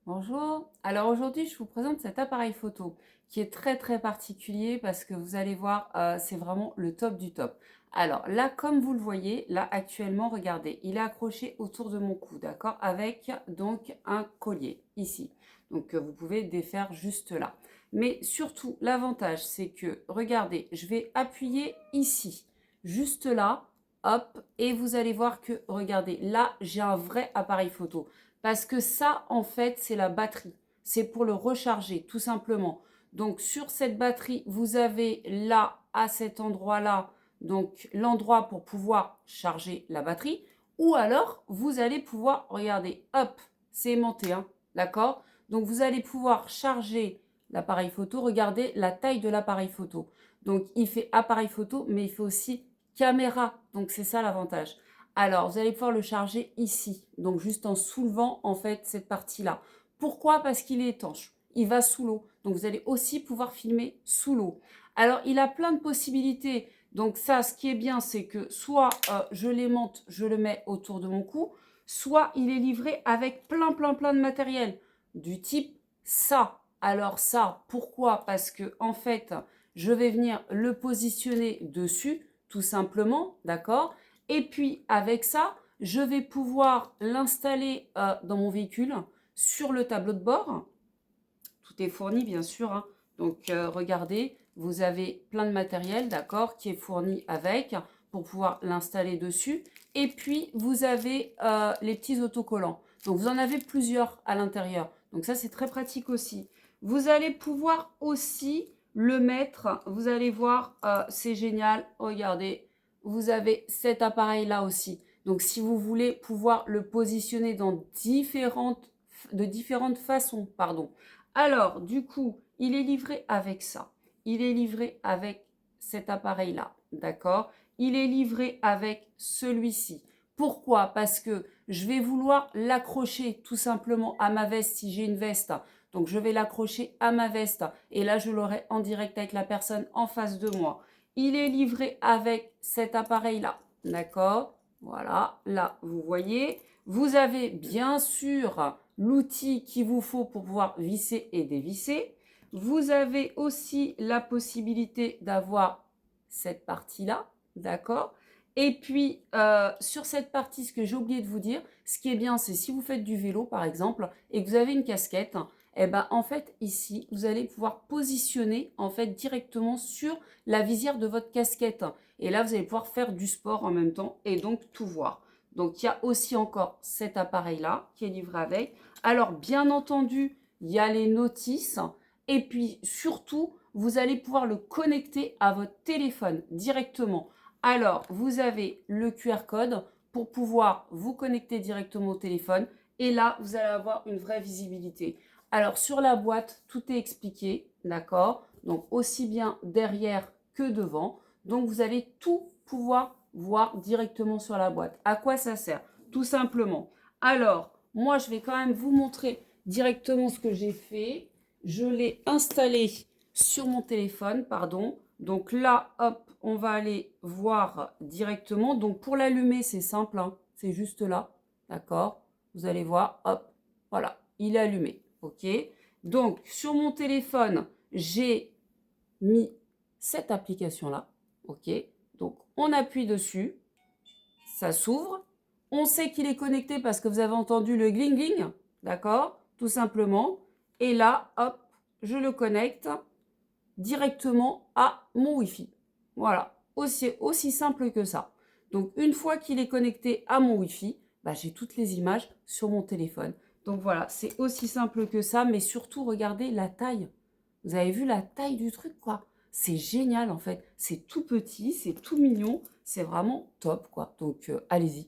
Bonjour. Alors aujourd'hui, je vous présente cet appareil photo qui est très particulier parce que vous allez voir, c'est vraiment le top du top. Alors là, comme vous le voyez, là actuellement, regardez, il est accroché autour de mon cou, d'accord, avec donc un collier ici. Donc vous pouvez défaire juste là. Mais surtout, l'avantage, c'est que, regardez, je vais appuyer ici, juste là, hop, et vous allez voir que, regardez, là, j'ai un vrai appareil photo. Parce que ça, en fait, c'est la batterie. C'est pour le recharger, tout simplement. Donc, sur cette batterie, vous avez là, à cet endroit-là, donc l'endroit pour pouvoir charger la batterie. Ou alors, vous allez pouvoir, regardez, hop, c'est aimanté, hein, d'accord? Donc, vous allez pouvoir charger l'appareil photo. Regardez la taille de l'appareil photo. Donc, il fait appareil photo, mais il fait aussi caméra. Donc, c'est ça l'avantage. Alors, vous allez pouvoir le charger ici, donc juste en soulevant en fait cette partie-là. Pourquoi? Parce qu'il est étanche, il va sous l'eau, donc vous allez aussi pouvoir filmer sous l'eau. Alors, il a plein de possibilités, donc ça, ce qui est bien, c'est que soit je l'aimante, je le mets autour de mon cou, soit il est livré avec plein de matériel, du type ça. Alors ça, pourquoi? Parce que en fait, je vais venir le positionner dessus, tout simplement, d'accord? Et puis, avec ça, je vais pouvoir l'installer dans mon véhicule sur le tableau de bord. Tout est fourni, bien sûr, hein. Donc, regardez, vous avez plein de matériel, d'accord, qui est fourni avec pour pouvoir l'installer dessus. Et puis, vous avez les petits autocollants. Donc, vous en avez plusieurs à l'intérieur. Donc, ça, c'est très pratique aussi. Vous allez pouvoir aussi le mettre, vous allez voir, c'est génial. Regardez, vous avez cet appareil-là aussi. Donc, si vous voulez pouvoir le positionner de différentes façons, pardon. Alors, du coup, il est livré avec ça. Il est livré avec cet appareil-là, d'accord? Il est livré avec celui-ci. Pourquoi? Parce que je vais vouloir l'accrocher tout simplement à ma veste si j'ai une veste. Donc, je vais l'accrocher à ma veste et là, je l'aurai en direct avec la personne en face de moi. Il est livré avec cet appareil-là, d'accord? Voilà, là, vous voyez. Vous avez bien sûr l'outil qu'il vous faut pour pouvoir visser et dévisser. Vous avez aussi la possibilité d'avoir cette partie-là, d'accord? Et puis, sur cette partie, ce que j'ai oublié de vous dire, ce qui est bien, c'est si vous faites du vélo, par exemple, et que vous avez une casquette, eh ben, en fait, ici, vous allez pouvoir positionner, en fait, directement sur la visière de votre casquette. Et là, vous allez pouvoir faire du sport en même temps et donc tout voir. Donc, il y a aussi encore cet appareil-là qui est livré avec. Alors, bien entendu, il y a les notices. Et puis, surtout, vous allez pouvoir le connecter à votre téléphone directement. Alors, vous avez le QR code pour pouvoir vous connecter directement au téléphone. Et là, vous allez avoir une vraie visibilité. Alors, sur la boîte, tout est expliqué, d'accord? Donc, aussi bien derrière que devant. Donc, vous allez tout pouvoir voir directement sur la boîte. À quoi ça sert? Tout simplement. Alors, moi, je vais quand même vous montrer directement ce que j'ai fait. Je l'ai installé sur mon téléphone, pardon. Donc là, hop, on va aller voir directement. Donc, pour l'allumer, c'est simple, hein. C'est juste là, d'accord? Vous allez voir, hop, voilà, il est allumé, ok? Donc, sur mon téléphone, j'ai mis cette application-là, ok? Donc, on appuie dessus, ça s'ouvre. On sait qu'il est connecté parce que vous avez entendu le gling-gling, d'accord? Tout simplement. Et là, hop, je le connecte directement à mon Wi-Fi. Voilà, aussi simple que ça. Donc, une fois qu'il est connecté à mon Wi-Fi, bah, j'ai toutes les images sur mon téléphone. Donc voilà, c'est aussi simple que ça, mais surtout, regardez la taille. Vous avez vu la taille du truc, quoi? C'est génial, en fait. C'est tout petit, c'est tout mignon, c'est vraiment top, quoi. Donc, allez-y.